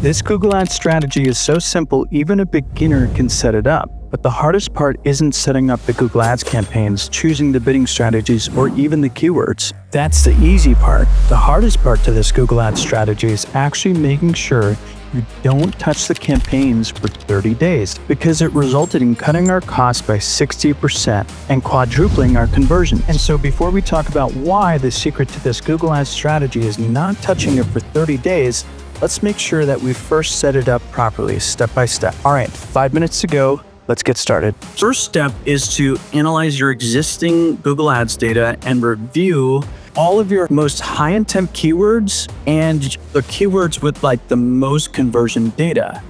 This Google Ads strategy is so simple, even a beginner can set it up. But the hardest part isn't setting up the Google Ads campaigns, choosing the bidding strategies, or even the keywords. That's the easy part. The hardest part to this Google Ads strategy is actually making sure you don't touch the campaigns for 30 days, because it resulted in cutting our costs by 60% and quadrupling our conversion. And so before we talk about why the secret to this Google Ads strategy is not touching it for 30 days, let's make sure that we first set it up properly, step by step. All right, 5 minutes to go. Let's get started. First step is to analyze your existing Google Ads data and review all of your most high intent keywords and the keywords with like the most conversion data.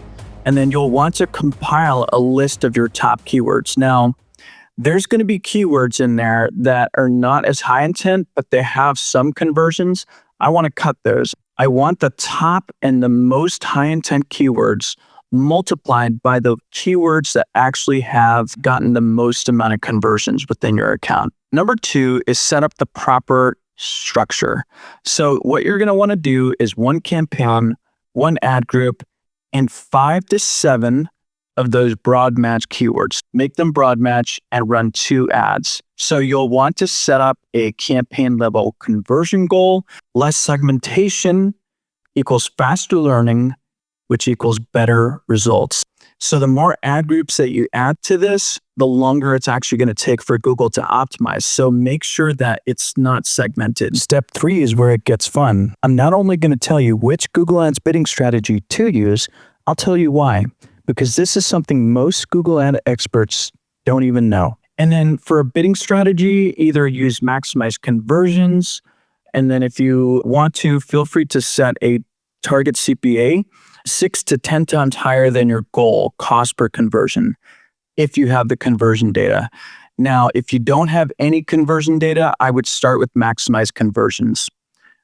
And then you'll want to compile a list of your top keywords. Now, there's going to be keywords in there that are not as high intent, but they have some conversions. I want to cut those. I want the top and the most high intent keywords multiplied by the keywords that actually have gotten the most amount of conversions within your account. Number 2 is set up the proper structure. So what you're going to want to do is one campaign, one ad group, and 5 to 7 of those broad match keywords. Make them broad match and run 2 ads. So you'll want to set up a campaign level conversion goal. Less segmentation equals faster learning, which equals better results. So the more ad groups that you add to this, the longer it's actually going to take for Google to optimize. So make sure that it's not segmented. Step 3 is where it gets fun. I'm not only going to tell you which Google Ads bidding strategy to use, I'll tell you why. Because this is something most Google Ad experts don't even know. And then for a bidding strategy, either use maximize conversions. And then if you want to, feel free to set a target CPA 6 to 10 times higher than your goal cost per conversion if you have the conversion data. Now, if you don't have any conversion data, I would start with maximize conversions.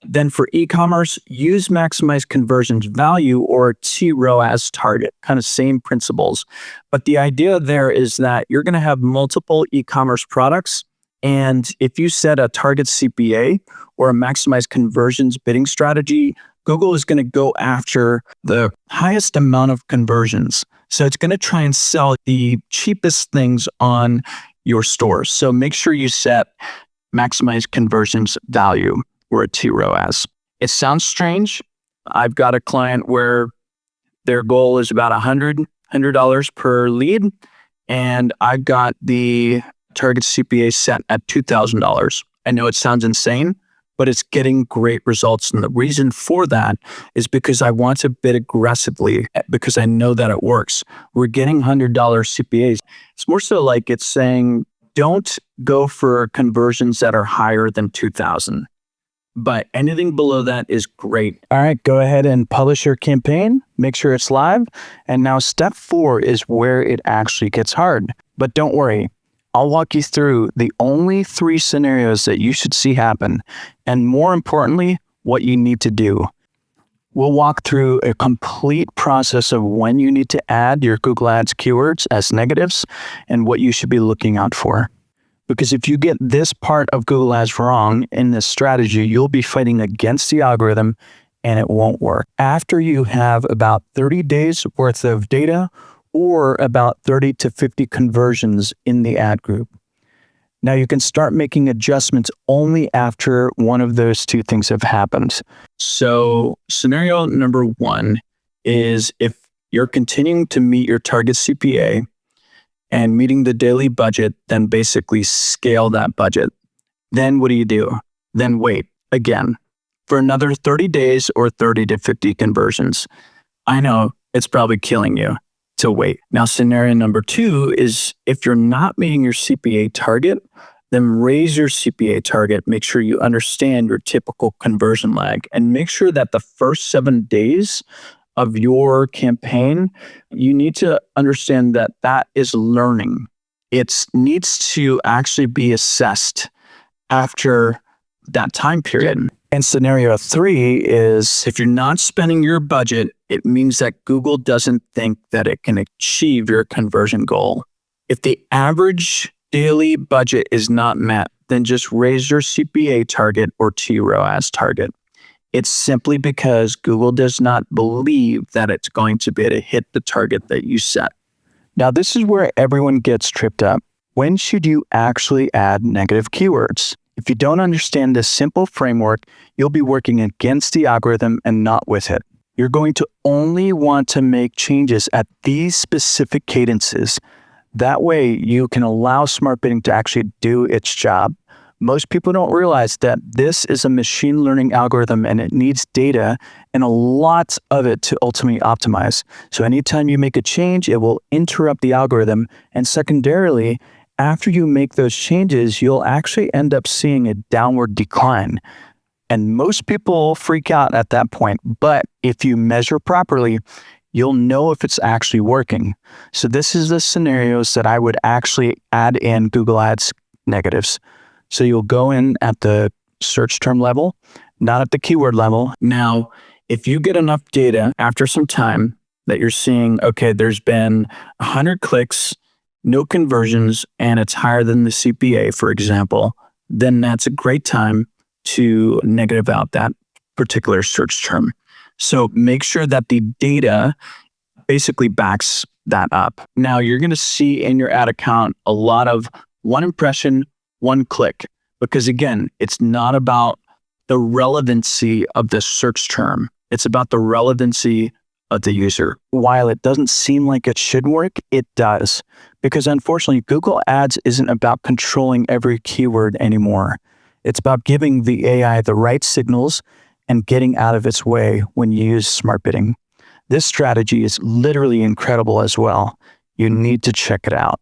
Then for e-commerce, use maximize conversions value or TROAS target, kind of same principles. But the idea there is that you're going to have multiple e-commerce products. And if you set a target CPA or a maximize conversions bidding strategy, Google is going to go after the highest amount of conversions. So it's going to try and sell the cheapest things on your stores. So make sure you set maximize conversions value or a TROAS. It sounds strange. I've got a client where their goal is about $100 per lead, and I've got the target CPA set at $2,000. I know it sounds insane, but it's getting great results. And the reason for that is because I want to bid aggressively because I know that it works. We're getting $100 CPAs. It's more so like it's saying, don't go for conversions that are higher than 2,000. But anything below that is great. All right, go ahead and publish your campaign. Make sure it's live. And now step 4 is where it actually gets hard. But don't worry. I'll walk you through the only 3 scenarios that you should see happen, and more importantly, what you need to do. We'll walk through a complete process of when you need to add your Google Ads keywords as negatives and what you should be looking out for. Because if you get this part of Google Ads wrong in this strategy, you'll be fighting against the algorithm and it won't work. After you have about 30 days worth of data, or about 30 to 50 conversions in the ad group. Now you can start making adjustments only after one of those 2 things have happened. So scenario number 1 is if you're continuing to meet your target CPA and meeting the daily budget, then basically scale that budget. Then what do? Then wait again for another 30 days or 30 to 50 conversions. I know it's probably killing you to wait. Now, scenario number 2 is if you're not meeting your CPA target, then raise your CPA target. Make sure you understand your typical conversion lag and make sure that the first 7 days of your campaign, you need to understand that that is learning. It needs to actually be assessed after that time period. And scenario 3 is if you're not spending your budget, it means that Google doesn't think that it can achieve your conversion goal. If the average daily budget is not met, then just raise your CPA target or TROAS target. It's simply because Google does not believe that it's going to be able to hit the target that you set. Now, this is where everyone gets tripped up. When should you actually add negative keywords? If you don't understand this simple framework, you'll be working against the algorithm and not with it. You're going to only want to make changes at these specific cadences. That way, you can allow smart bidding to actually do its job. Most people don't realize that this is a machine learning algorithm and it needs data and a lot of it to ultimately optimize. So anytime you make a change, it will interrupt the algorithm. And secondarily, after you make those changes, you'll actually end up seeing a downward decline. And most people freak out at that point. But if you measure properly, you'll know if it's actually working. So this is the scenarios that I would actually add in Google Ads negatives. So you'll go in at the search term level, not at the keyword level. Now, if you get enough data after some time that you're seeing, okay, there's been 100 clicks, no conversions, and it's higher than the CPA, for example, then that's a great time to negative out that particular search term. So make sure that the data basically backs that up. Now, you're going to see in your ad account a lot of one impression, one click, because again, it's not about the relevancy of the search term. It's about the relevancy of the user. While it doesn't seem like it should work, it does. Because unfortunately, Google Ads isn't about controlling every keyword anymore. It's about giving the AI the right signals and getting out of its way when you use smart bidding. This strategy is literally incredible as well. You need to check it out.